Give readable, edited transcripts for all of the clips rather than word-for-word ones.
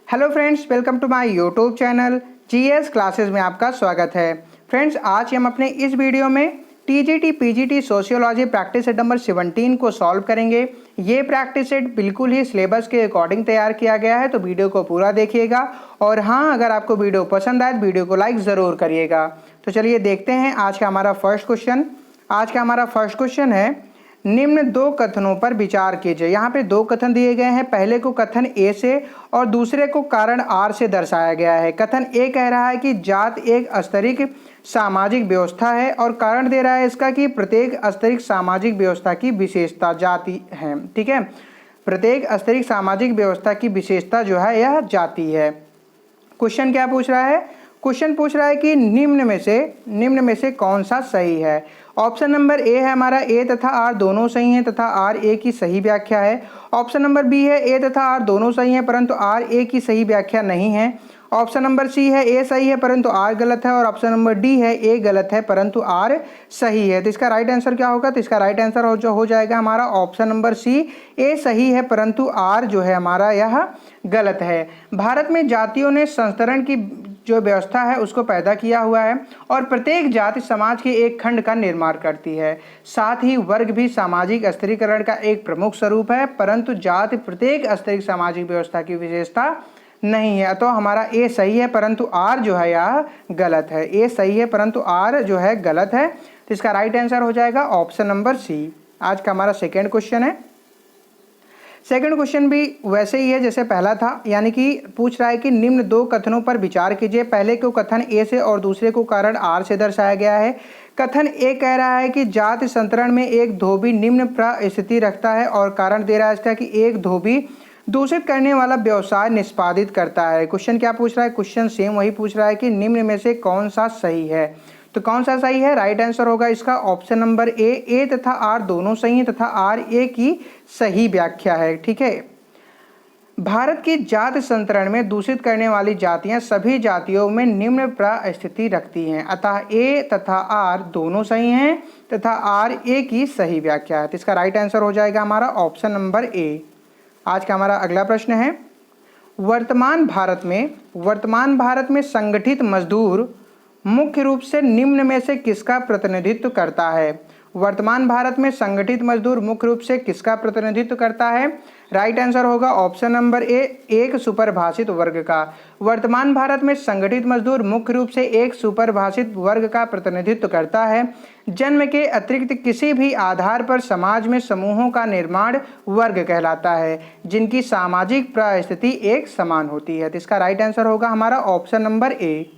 Hello friends, welcome to my YouTube channel GS classes में आपका स्वागत है। फ्रेंड्स, आज हम अपने इस वीडियो में TGT PGT sociology practice set number 17 को सॉल्व करेंगे। ये प्रैक्टिस सेट बिल्कुल ही सिलेबस के अकॉर्डिंग तैयार किया गया है, तो वीडियो को पूरा देखिएगा। और हाँ, अगर आपको वीडियो पसंद आए तो वीडियो को लाइक ज़रूर करिएगा। तो चलिए देखते हैं आज का हमारा फर्स्ट क्वेश्चन है, निम्न दो कथनों पर विचार कीजिए। यहाँ पे दो कथन दिए गए हैं। पहले को कथन ए से और दूसरे को कारण आर से दर्शाया गया है। कथन ए कह रहा है कि जात एक स्तरिक सामाजिक व्यवस्था है और कारण दे रहा है इसका कि प्रत्येक स्तरिक सामाजिक व्यवस्था की विशेषता जाति है। ठीक है, प्रत्येक स्तरिक सामाजिक व्यवस्था की विशेषता जो है यह जाति है। क्वेश्चन क्या पूछ रहा है? क्वेश्चन पूछ रहा है कि निम्न में से कौन सा सही है। ऑप्शन नंबर ए है हमारा ए तथा आर दोनों सही हैं तथा आर ए की सही व्याख्या है। ऑप्शन नंबर बी है ए तथा आर दोनों सही हैं परंतु आर ए की सही व्याख्या नहीं है। ऑप्शन नंबर सी है ए सही है परंतु आर गलत है। और ऑप्शन नंबर डी है ए गलत है परंतु आर सही है। तो इसका राइट आंसर क्या होगा? तो इसका राइट आंसर हो जाएगा हमारा ऑप्शन नंबर सी, ए सही है परंतु आर जो है हमारा यह गलत है। भारत में जातियों ने संस्तरण की जो व्यवस्था है उसको पैदा किया हुआ है और प्रत्येक जाति समाज के एक खंड का निर्माण करती है। साथ ही वर्ग भी सामाजिक स्तरीकरण का एक प्रमुख स्वरूप है, परंतु जाति प्रत्येक स्तरीय सामाजिक व्यवस्था की विशेषता नहीं है। तो हमारा ए सही है परंतु आर जो है यह गलत है। ए सही है परंतु आर जो है गलत है। तो इसका राइट आंसर हो जाएगा ऑप्शन नंबर सी। आज का हमारा सेकेंड क्वेश्चन है। सेकंड क्वेश्चन भी वैसे ही है जैसे पहला था, यानी कि पूछ रहा है कि निम्न दो कथनों पर विचार कीजिए। पहले को कथन ए से और दूसरे को कारण आर से दर्शाया गया है। कथन ए कह रहा है कि जाति संतरण में एक धोबी निम्न परिस्थिति रखता है और कारण दे रहा है इसका कि एक धोबी दूषित करने वाला व्यवसाय निष्पादित करता है। क्वेश्चन क्या पूछ रहा है? क्वेश्चन सेम वही पूछ रहा है कि निम्न में से कौन सा सही है। तो कौन सा सही है? राइट आंसर होगा इसका ऑप्शन नंबर ए तथा आर दोनों सही हैं तथा आर ए की सही व्याख्या है। ठीक है, भारत की जाति संतरण में दूषित करने वाली जातियां सभी जातियों में निम्न परिस्थिति रखती हैं, अतः ए तथा आर दोनों सही हैं तथा आर ए की सही व्याख्या है। तो इसका राइट आंसर हो जाएगा हमारा ऑप्शन नंबर ए। आज का हमारा अगला प्रश्न है, वर्तमान भारत में संगठित मजदूर मुख्य रूप से निम्न में से किसका प्रतिनिधित्व करता है? वर्तमान भारत में संगठित मजदूर मुख्य रूप से किसका प्रतिनिधित्व करता है? राइट आंसर होगा ऑप्शन नंबर ए, एक सुपरिभाषित वर्ग का। वर्तमान भारत में संगठित मजदूर मुख्य रूप से एक सुपरिभाषित वर्ग का प्रतिनिधित्व करता है। जन्म के अतिरिक्त किसी भी आधार पर समाज में समूहों का निर्माण वर्ग कहलाता है जिनकी सामाजिक परिस्थिति एक समान होती है। तो इसका राइट आंसर होगा हमारा ऑप्शन नंबर ए।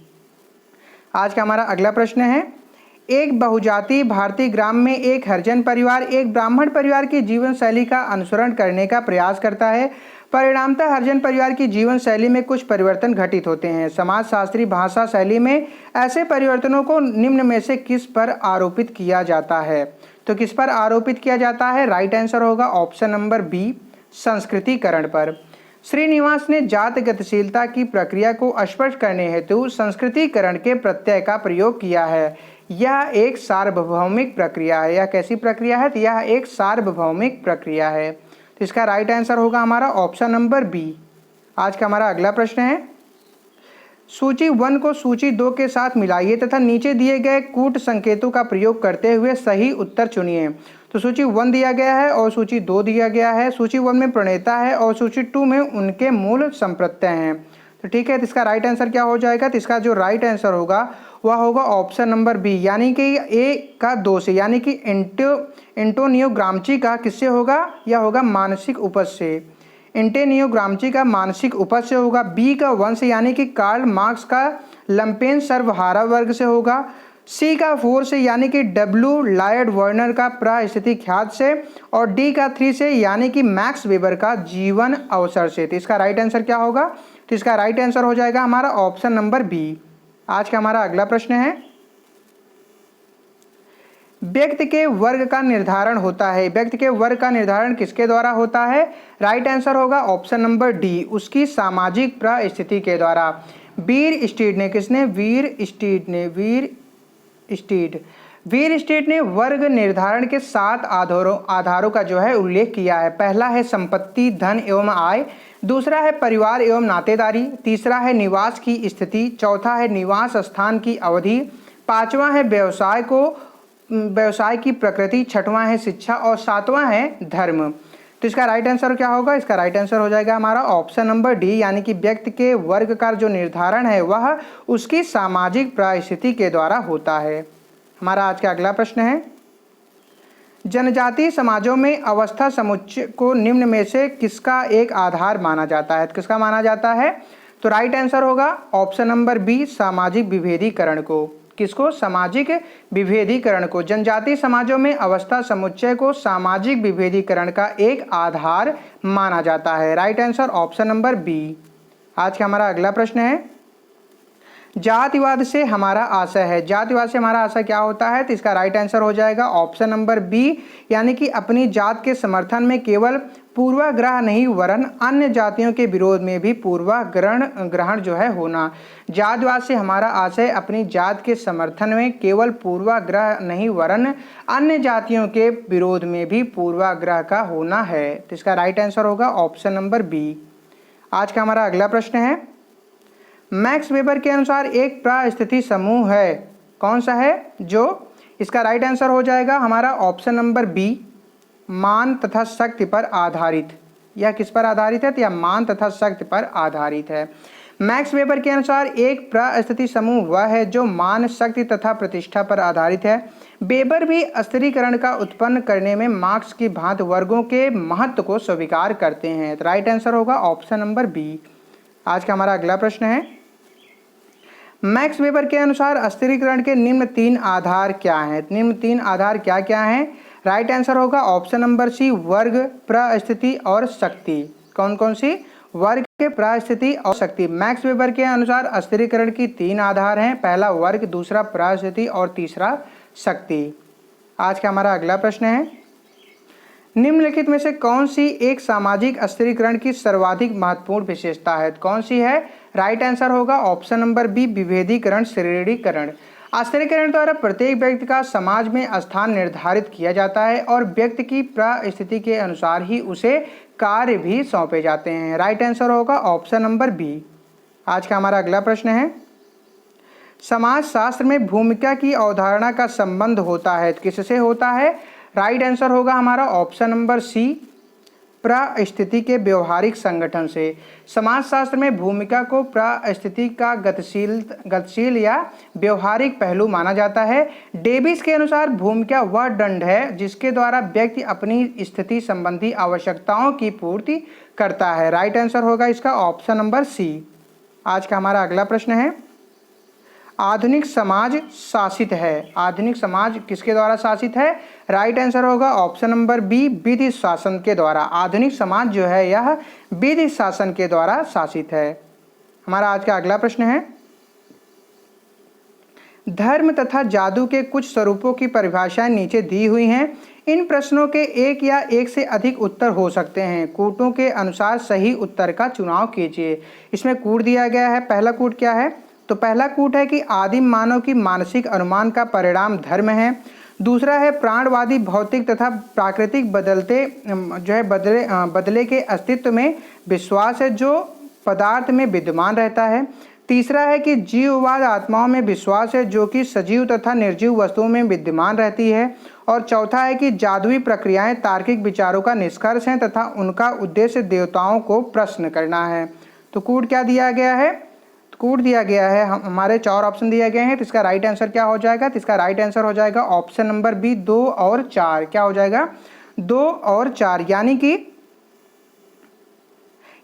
आज का हमारा अगला प्रश्न है, एक बहुजातीय भारतीय ग्राम में एक हरिजन परिवार एक ब्राह्मण परिवार की जीवन शैली का अनुसरण करने का प्रयास करता है। परिणामतः हरिजन परिवार की जीवन शैली में कुछ परिवर्तन घटित होते हैं। समाजशास्त्री भाषा शैली में ऐसे परिवर्तनों को निम्न में से किस पर आरोपित किया जाता है? तो किस पर आरोपित किया जाता है? राइट आंसर होगा ऑप्शन नंबर बी, संस्कृतिकरण पर। श्रीनिवास ने जाति गतिशीलता की प्रक्रिया को स्पष्ट करने हेतु संस्कृतिकरण के प्रत्यय का प्रयोग किया है। यह एक सार्वभौमिक प्रक्रिया है। यह कैसी प्रक्रिया है? तो यह एक सार्वभौमिक प्रक्रिया है। तो इसका राइट आंसर होगा हमारा ऑप्शन नंबर बी। आज का हमारा अगला प्रश्न है, सूची 1 को सूची 2 के साथ मिलाइए तथा नीचे दिए गए कूट संकेतों का प्रयोग करते हुए सही उत्तर चुनिए। तो सूची 1 दिया गया है और सूची 2 दिया गया है। सूची 1 में प्रणेता है और सूची 2 में उनके मूल संप्रत्यय हैं। तो ठीक है, तो इसका राइट आंसर क्या हो जाएगा? तो इसका जो राइट आंसर होगा वह होगा ऑप्शन नंबर बी, यानी कि ए का 2 से, यानी कि एंटोनियो ग्राम्ची का किससे होगा? यह होगा मानसिक उपज से। एंटोनियो ग्राम्ची का मानसिक उपज से होगा। बी का 1 से, यानी कि कार्ल मार्क्स का लंपेन सर्वहारा वर्ग से होगा। सी का 4 से, यानी कि डब्ल्यू लॉयड वर्नर का परिस्थिति ख्यात से। और डी का 3 से, यानी कि मैक्स वेबर का जीवन अवसर से। तो इसका राइट आंसर क्या होगा? तो इसका राइट आंसर हो जाएगा हमारा ऑप्शन नंबर बी। आज का हमारा अगला प्रश्न है, व्यक्ति के वर्ग का निर्धारण होता है। व्यक्ति के वर्ग का निर्धारण किसके द्वारा होता है? राइट आंसर होगा ऑप्शन नंबर डी, उसकी सामाजिक परिस्थिति के द्वारा। वीर स्टीड ने, किसने? वीर स्टेट ने वर्ग निर्धारण के 7 आधारों का जो है उल्लेख किया है। पहला है संपत्ति, धन एवं आय। दूसरा है परिवार एवं नातेदारी, तीसरा है निवास की स्थिति, चौथा है निवास स्थान की अवधि, पांचवा है व्यवसाय की प्रकृति, छठवां है शिक्षा और सातवां है धर्म। तो इसका राइट आंसर क्या होगा? इसका राइट आंसर हो जाएगा हमारा ऑप्शन नंबर डी, यानी कि व्यक्ति के वर्ग का जो निर्धारण है वह उसकी सामाजिक परिस्थिति के द्वारा होता है। हमारा आज का अगला प्रश्न है, जनजातीय समाजों में अवस्था समुच्चय को निम्न में से किसका एक आधार माना जाता है? किसका माना जाता है? तो राइट आंसर होगा ऑप्शन नंबर बी, सामाजिक विभेदीकरण को। किसको? सामाजिक विभेदीकरण को। जनजातीय समाजों में अवस्था समुच्चय को सामाजिक विभेदीकरण का एक आधार माना जाता है। Right answer option number B. आज का हमारा अगला प्रश्न है, जातिवाद से हमारा आशय है। जातिवाद से हमारा आशय क्या होता है? तो इसका राइट आंसर हो जाएगा ऑप्शन नंबर बी, यानी कि अपनी जात के समर्थन में केवल पूर्वाग्रह नहीं वरन अन्य जातियों के विरोध में भी पूर्वाग्रहण जो है होना। जातिवाद से हमारा आशय अपनी जात के समर्थन में केवल पूर्वाग्रह नहीं वरन अन्य जातियों के विरोध में भी पूर्वाग्रह का होना है। तो इसका राइट आंसर होगा ऑप्शन नंबर बी। आज का हमारा अगला प्रश्न है, मैक्स वेबर के अनुसार एक परिस्थिति समूह है, कौन सा है? जो इसका राइट आंसर हो जाएगा हमारा ऑप्शन नंबर बी, मान तथा शक्ति पर आधारित। यह किस पर आधारित है? तो यह मान तथा शक्ति पर आधारित है। मैक्स वेबर के अनुसार एक परिस्थिति समूह वह है जो मान, शक्ति तथा प्रतिष्ठा पर आधारित है। वेबर भी स्थिरीकरण का उत्पन्न करने में मार्क्स की भांति वर्गों के महत्व को स्वीकार करते हैं। तो राइट आंसर होगा ऑप्शन नंबर बी। आज का हमारा अगला प्रश्न है, मैक्स वेबर के अनुसार स्थिरीकरण के निम्न तीन आधार क्या हैं? निम्न तीन आधार क्या क्या हैं? राइट आंसर होगा ऑप्शन नंबर सी, वर्ग, परिस्थिति और शक्ति। कौन कौन सी? वर्ग, परिस्थिति और शक्ति। मैक्स वेबर के अनुसार स्थिरीकरण की तीन आधार हैं, पहला वर्ग, दूसरा परिस्थिति और तीसरा शक्ति। आज का हमारा अगला प्रश्न है, निम्नलिखित में से कौन सी एक सामाजिक स्थिरीकरण की सर्वाधिक महत्वपूर्ण विशेषता है? कौन सी है? राइट आंसर होगा ऑप्शन नंबर बी, विभेदीकरण, श्रेणीकरण। स्थिरीकरण द्वारा प्रत्येक व्यक्ति का समाज में स्थान निर्धारित किया जाता है और व्यक्ति की परिस्थिति के अनुसार ही उसे कार्य भी सौंपे जाते हैं। राइट आंसर होगा ऑप्शन नंबर बी। आज का हमारा अगला प्रश्न है, समाज शास्त्र में भूमिका की अवधारणा का संबंध होता है, किससे होता है? राइट आंसर होगा हमारा ऑप्शन नंबर सी, परिस्थिति के व्यवहारिक संगठन से। समाजशास्त्र में भूमिका को परिस्थिति का गतिशील या व्यवहारिक पहलू माना जाता है। डेविस के अनुसार भूमिका वह दंड है जिसके द्वारा व्यक्ति अपनी स्थिति संबंधी आवश्यकताओं की पूर्ति करता है। राइट आंसर होगा इसका ऑप्शन नंबर सी। आज का हमारा अगला प्रश्न है, आधुनिक समाज शासित है। आधुनिक समाज किसके द्वारा शासित है? राइट आंसर होगा ऑप्शन नंबर बी, विधि शासन के द्वारा। आधुनिक समाज जो है यह विधि शासन के द्वारा शासित है। हमारा आज का अगला प्रश्न है, धर्म तथा जादू के कुछ स्वरूपों की परिभाषाएं नीचे दी हुई हैं। इन प्रश्नों के एक या एक से अधिक उत्तर हो सकते हैं। कूटों के अनुसार सही उत्तर का चुनाव कीजिए। इसमें कूट दिया गया है। पहला कूट क्या है? तो पहला कूट है कि आदिम मानव की मानसिक अनुमान का परिणाम धर्म है। दूसरा है प्राणवादी भौतिक तथा प्राकृतिक बदले के अस्तित्व में विश्वास है जो पदार्थ में विद्यमान रहता है। तीसरा है कि जीववाद आत्माओं में विश्वास है जो कि सजीव तथा निर्जीव वस्तुओं में विद्यमान रहती है। और चौथा है कि जादुई प्रक्रियाएं तार्किक विचारों का निष्कर्ष हैं तथा उनका उद्देश्य देवताओं को प्रश्न करना है। तो कूट क्या दिया गया है? कूट दिया गया है, हमारे 4 ऑप्शन दिए गए हैं। तो इसका राइट आंसर क्या हो जाएगा? तो इसका राइट आंसर हो जाएगा ऑप्शन नंबर बी, 2 और 4। क्या हो जाएगा? 2 और 4,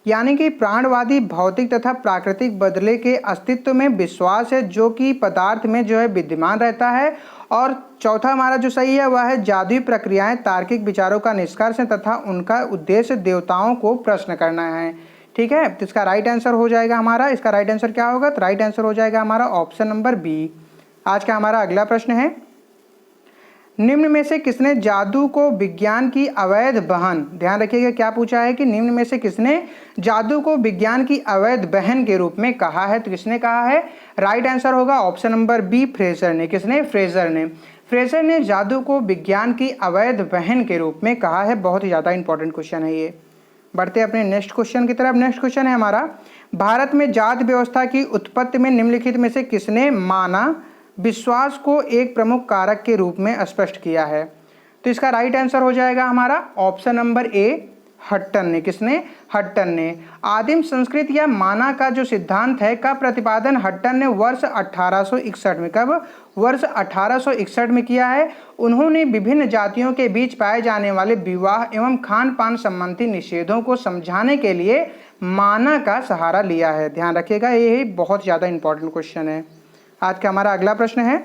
यानी कि प्राणवादी भौतिक तथा प्राकृतिक बदले के अस्तित्व में विश्वास है जो कि पदार्थ में जो है विद्यमान रहता है। और चौथा हमारा जो सही है वह है जादुई प्रक्रियाएं तार्किक विचारों का निष्कर्ष है तथा उनका उद्देश्य देवताओं को प्रश्न करना है। ठीक है, तो इसका राइट आंसर हो जाएगा हमारा, इसका राइट आंसर क्या होगा? तो राइट आंसर हो जाएगा हमारा ऑप्शन नंबर बी। आज का हमारा अगला प्रश्न है, निम्न में से किसने जादू को विज्ञान की अवैध बहन, ध्यान रखिएगा क्या पूछा है कि निम्न में से किसने जादू को विज्ञान की अवैध बहन के रूप में कहा है? तो किसने कहा है? राइट आंसर होगा ऑप्शन नंबर बी, फ्रेजर ने। किसने? फ्रेजर ने। फ्रेजर ने जादू को विज्ञान की अवैध बहन के रूप में कहा है। बहुत ही ज़्यादा इंपॉर्टेंट क्वेश्चन है ये। बढ़ते अपने नेक्स्ट क्वेश्चन की तरफ। नेक्स्ट क्वेश्चन है हमारा, भारत में जाति व्यवस्था की उत्पत्ति में निम्नलिखित में से किसने माना विश्वास को एक प्रमुख कारक के रूप में स्पष्ट किया है? तो इसका राइट आंसर हो जाएगा हमारा ऑप्शन नंबर ए, हट्टन ने। किसने? हट्टन ने। आदिम संस्कृत या माना का जो सिद्धांत है का प्रतिपादन हट्टन ने वर्ष 1861 में, कब? वर्ष 1861 में किया है। उन्होंने विभिन्न जातियों के बीच पाए जाने वाले विवाह एवं खान पान संबंधी निषेधों को समझाने के लिए माना का सहारा लिया है। ध्यान रखिएगा, ये बहुत ज़्यादा इंपॉर्टेंट क्वेश्चन है। आज का हमारा अगला प्रश्न है,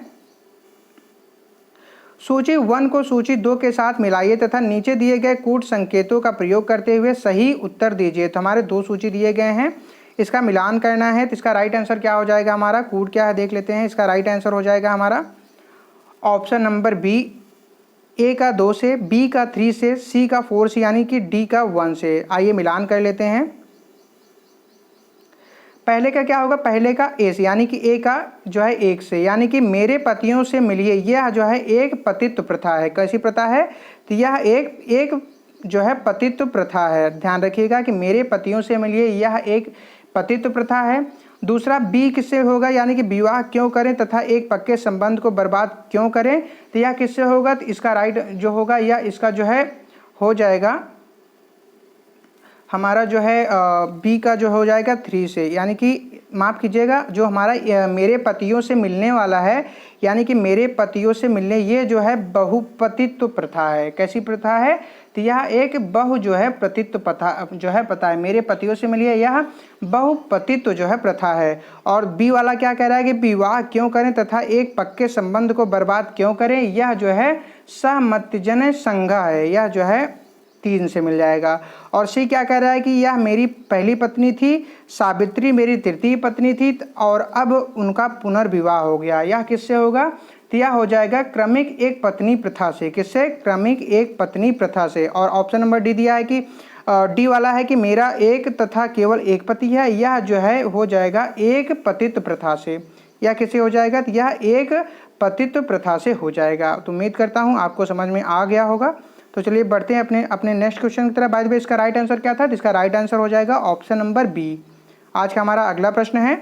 सूची 1 को सूची 2 के साथ मिलाइए तथा नीचे दिए गए कूट संकेतों का प्रयोग करते हुए सही उत्तर दीजिए। तो हमारे 2 सूची दिए गए हैं, इसका मिलान करना है। तो इसका राइट आंसर क्या हो जाएगा हमारा? कूट क्या है देख लेते हैं। इसका राइट आंसर हो जाएगा हमारा ऑप्शन नंबर बी, ए का 2 से, बी का 3 से, सी का 4 से, यानी कि डी का 1 से। आइए मिलान कर लेते हैं। पहले का क्या होगा? पहले का ए से, यानी कि ए का जो है 1 से, यानी कि मेरे पतियों से मिलिए। यह जो है एक पतित्व प्रथा है। कैसी प्रथा है? तो यह एक जो है पतित्व प्रथा है। ध्यान रखिएगा कि मेरे पतियों से मिलिए, यह एक पतित्व प्रथा है। दूसरा बी किससे होगा? यानी कि विवाह क्यों करें तथा एक पक्के संबंध को बर्बाद क्यों करें? तो यह किससे होगा? तो इसका राइट जो होगा या इसका जो है हो जाएगा हमारा जो है बी का जो हो जाएगा 3 से, यानी कि माफ़ कीजिएगा, जो हमारा मेरे पतियों से मिलने वाला है, यानी कि मेरे पतियों से मिलने, ये जो है बहुपतित्व प्रथा है। कैसी प्रथा है? तो यह एक बहु जो है पतित्व प्रथा जो है प्रथा है। मेरे पतियों से मिलिए, यह बहुपतित्व जो है प्रथा है। और बी वाला क्या कह रहा है कि विवाह क्यों करें तथा एक पक्के संबंध को बर्बाद क्यों करें? यह जो है सहमतिजन्य संज्ञा है। यह जो है 3 से मिल जाएगा। और सी क्या कह रहा है कि यह मेरी पहली पत्नी थी, सावित्री मेरी तृतीय पत्नी थी और अब उनका पुनर्विवाह हो गया। यह किससे होगा? तो यह हो जाएगा क्रमिक एक पत्नी प्रथा से। किससे? क्रमिक एक पत्नी प्रथा से। और ऑप्शन नंबर डी दिया है कि डी वाला है कि मेरा एक तथा केवल एक पति है। यह जो है हो जाएगा एक पतित्व प्रथा से। यह किससे हो जाएगा? तो यह एक पतित्व प्रथा से हो जाएगा। तो उम्मीद करता हूँ आपको समझ में आ गया होगा। तो चलिए बढ़ते हैं अपने नेक्स्ट क्वेश्चन की तरफ। बाय द वे इसका राइट आंसर क्या था? तो इसका राइट आंसर हो जाएगा ऑप्शन नंबर बी। आज का हमारा अगला प्रश्न है,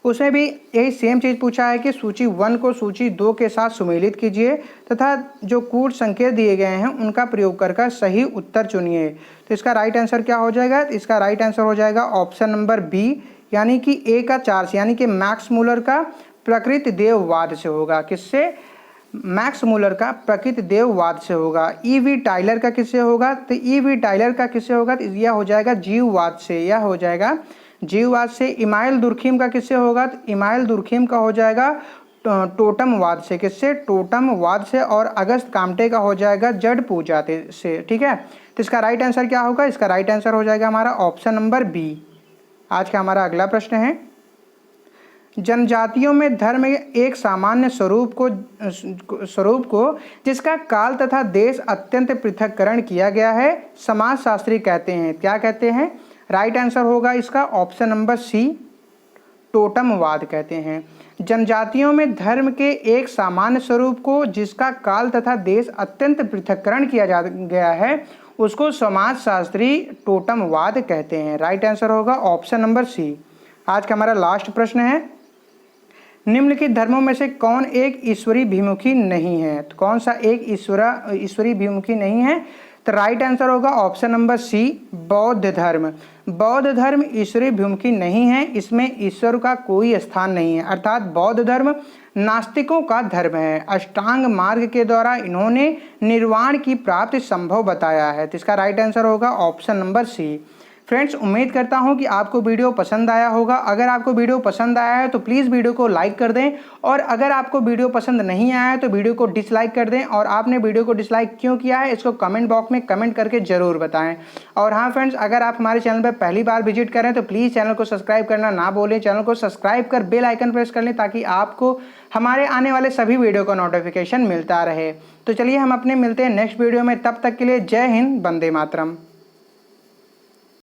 उसमें भी यही सेम चीज़ पूछा है कि सूची 1 को सूची 2 के साथ सुमेलित कीजिए तथा जो कूट संकेत दिए गए हैं उनका प्रयोग कर सही उत्तर चुनिए। तो इसका राइट आंसर क्या हो जाएगा? इसका राइट आंसर हो जाएगा ऑप्शन नंबर बी, यानी कि ए का 4 से, यानी कि मैक्स मूलर का प्रकृति देववाद से होगा। किससे? मैक्स मूलर का प्रकृति देववाद से होगा। ईवी टाइलर का किससे होगा? तो ईवी टाइलर का किससे होगा? तो यह हो जाएगा जीववाद से। यह हो जाएगा जीववाद से। इमाइल दुर्खिम का किससे होगा? तो इमाइल दुर्खिम का हो जाएगा टोटमवाद से। किससे? टोटमवाद से। और अगस्त कामटे का हो जाएगा जड़ पूजा से। ठीक है, तो इसका राइट आंसर क्या होगा? इसका राइट आंसर हो जाएगा हमारा ऑप्शन नंबर बी। आज का हमारा अगला प्रश्न है, जनजातियों में धर्म एक सामान्य स्वरूप को जिसका काल तथा देश अत्यंत पृथक्करण किया गया है समाजशास्त्री कहते हैं। क्या कहते हैं? राइट आंसर होगा इसका ऑप्शन नंबर सी, टोटमवाद कहते हैं। जनजातियों में धर्म के एक सामान्य स्वरूप को जिसका काल तथा देश अत्यंत पृथक्करण किया गया है उसको समाजशास्त्री टोटमवाद कहते हैं। राइट आंसर होगा ऑप्शन नंबर सी। आज का हमारा लास्ट प्रश्न है, निम्नलिखित धर्मों में से कौन एक ईश्वरी भिमुखी नहीं है? तो कौन सा एक ईश्वरी भिमुखी नहीं है? तो राइट आंसर होगा ऑप्शन नंबर सी, बौद्ध धर्म। बौद्ध धर्म ईश्वरी भिमुखी नहीं है, इसमें ईश्वर का कोई स्थान नहीं है। अर्थात बौद्ध धर्म नास्तिकों का धर्म है। अष्टांग मार्ग के द्वारा इन्होंने निर्वाण की प्राप्ति संभव बताया है। तो इसका राइट आंसर होगा ऑप्शन नंबर सी। फ्रेंड्स, उम्मीद करता हूं कि आपको वीडियो पसंद आया होगा। अगर आपको वीडियो पसंद आया है तो प्लीज़ वीडियो को लाइक कर दें, और अगर आपको वीडियो पसंद नहीं आया है तो वीडियो को डिसलाइक कर दें। और आपने वीडियो को डिसलाइक क्यों किया है इसको कमेंट बॉक्स में कमेंट करके ज़रूर बताएं। और हाँ फ्रेंड्स, अगर आप हमारे चैनल पर पहली बार विजिट करें तो प्लीज़ चैनल को सब्सक्राइब करना ना भूलें। चैनल को सब्सक्राइब कर बेल आइकन प्रेस कर लें ताकि आपको हमारे आने वाले सभी वीडियो का नोटिफिकेशन मिलता रहे। तो चलिए हम अपने मिलते हैं नेक्स्ट वीडियो में, तब तक के लिए जय हिंद, वंदे मातरम।